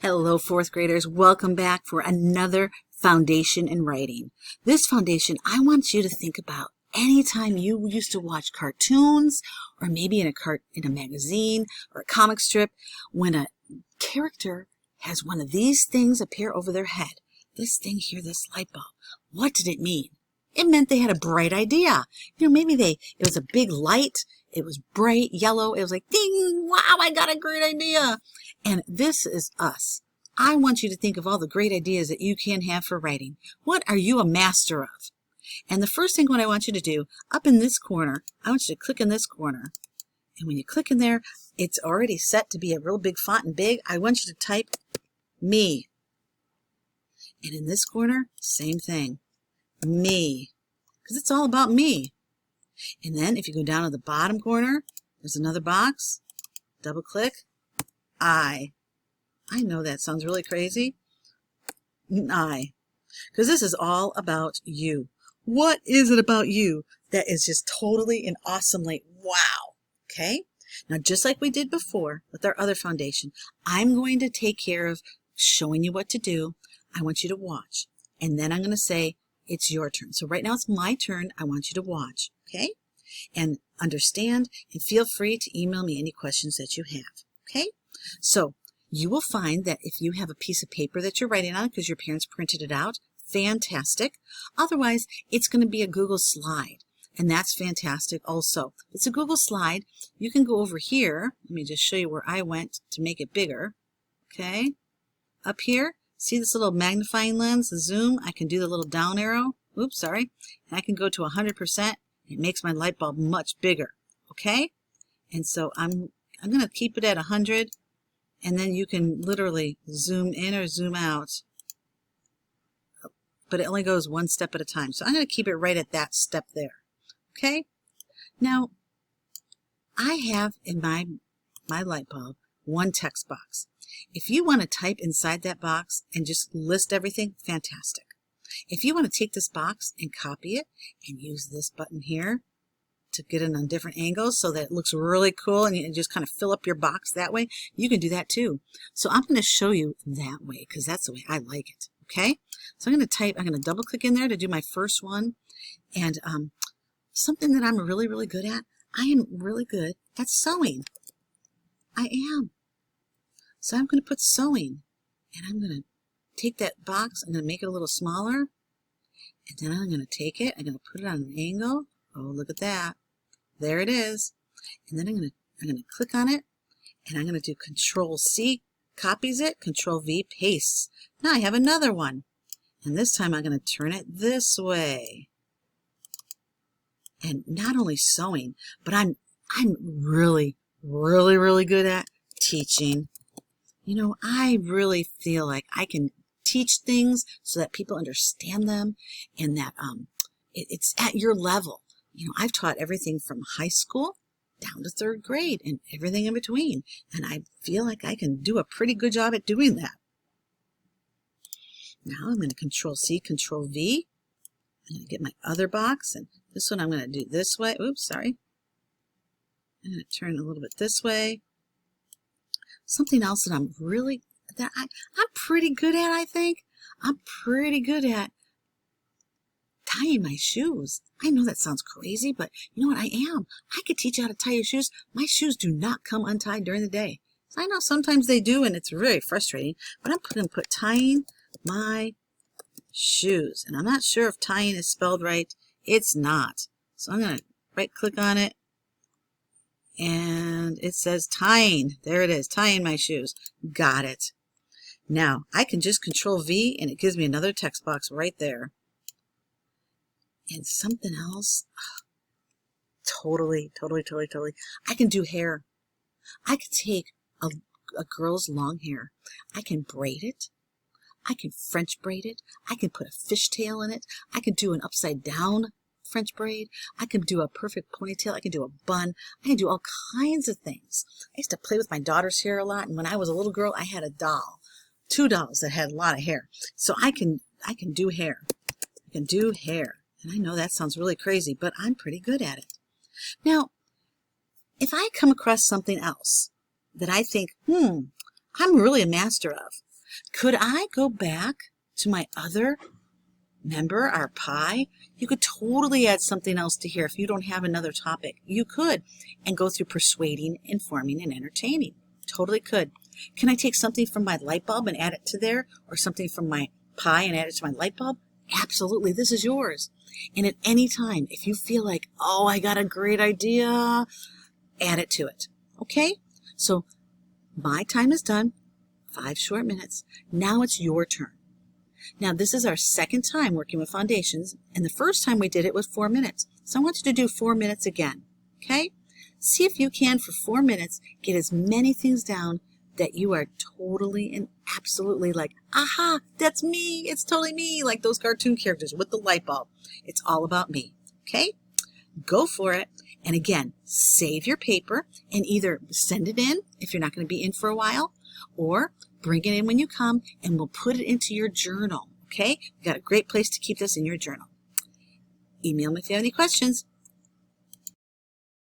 Hello, fourth graders. Welcome back for another foundation in writing. This foundation, I want you to think about anytime you used to watch cartoons or maybe in a magazine or a comic strip when a character has one of these things appear over their head. This thing here, this light bulb. What did it mean? It meant they had a bright idea. Maybe it was a big light. It was bright yellow. It was like, ding, wow, I got a great idea. And this is us. I want you to think of all the great ideas that you can have for writing. What are you a master of? And the first thing what I want you to do, up in this corner, I want you to click in this corner. And when you click in there, it's already set to be a real big font and big. I want you to type me. And in this corner, same thing. Me, because it's all about me. And then if you go down to the bottom corner, there's another box. Double click. I know that sounds really crazy. I, because this is all about you. What is it about you that is just totally and awesomely wow? Okay. Now, just like we did before with our other foundation, I'm going to take care of showing you what to do. I want you to watch, and then I'm going to say, it's your turn. So right now it's my turn. I want you to watch, okay? And understand, and feel free to email me any questions that you have, okay? So you will find that if you have a piece of paper that you're writing on because your parents printed it out, fantastic. Otherwise, it's going to be a Google slide, and that's fantastic also. If it's a Google slide, you can go over here. Let me just show you where I went to make it bigger, okay? Up here. See this little magnifying lens, the zoom? I can do the little down arrow. Oops, sorry. And I can go to 100%. It makes my light bulb much bigger. Okay? And so I'm going to keep it at 100. And then you can literally zoom in or zoom out. But it only goes one step at a time. So I'm going to keep it right at that step there. Okay? Now, I have in my light bulb one text box. If you want to type inside that box and just list everything, fantastic. If you want to take this box and copy it and use this button here to get it on different angles so that it looks really cool and you just kind of fill up your box that way, you can do that too. So I'm going to show you that way because that's the way I like it. Okay? So I'm going to double click in there to do my first one. And something that I'm really, really good at, I am really good at sewing. I am. So I'm going to put sewing, and I'm going to take that box, I'm going to make it a little smaller, and then I'm going to take it, I'm going to put it on an angle. Oh, look at that. There it is. And then I'm going to click on it, and I'm going to do Control C, copies it, Control V, pastes. Now I have another one, and this time I'm going to turn it this way. And not only sewing, but I'm really, really, really good at teaching. I really feel like I can teach things so that people understand them and that it's at your level. I've taught everything from high school down to third grade and everything in between. And I feel like I can do a pretty good job at doing that. Now I'm going to Control C, Control V. I'm going to get my other box. And this one I'm going to do this way. Oops, sorry. I'm going to turn a little bit this way. Something else that I'm pretty good at, I think. I'm pretty good at tying my shoes. I know that sounds crazy, but you know what? I am. I could teach you how to tie your shoes. My shoes do not come untied during the day. I know sometimes they do, and it's really frustrating, but I'm going to put tying my shoes. And I'm not sure if tying is spelled right. It's not. So I'm going to right-click on it. And it says tying. There it is, tying my shoes. Got it. Now, I can just Control V, and it gives me another text box right there. And something else, totally. I can do hair. I can take a girl's long hair. I can braid it. I can French braid it. I can put a fishtail in it. I can do an upside down French braid. I can do a perfect ponytail. I can do a bun. I can do all kinds of things. I used to play with my daughter's hair a lot, and when I was a little girl, I had a doll, 2 dolls that had a lot of hair. So I can do hair. I can do hair. And I know that sounds really crazy, but I'm pretty good at it. Now, if I come across something else that I think, I'm really a master of, Could I go back to my other member, our pie? You could totally add something else to here if you don't have another topic. You could, and go through persuading, informing, and entertaining. Totally could. Can I take something from my light bulb and add it to there, or something from my pie and add it to my light bulb? Absolutely, this is yours. And at any time, if you feel like, oh, I got a great idea, add it to it. Okay? So my time is done. 5 short minutes. Now it's your turn. Now this is our second time working with foundations, and the first time we did it was 4 minutes. So I want you to do 4 minutes again. Okay? See if you can, for 4 minutes, get as many things down that you are totally and absolutely like, aha, that's me. It's totally me. Like those cartoon characters with the light bulb. It's all about me. Okay? Go for it. And again, save your paper and either send it in if you're not going to be in for a while, or bring it in when you come and we'll put it into your journal. Okay? You've got a great place to keep this in your journal. Email me if you have any questions.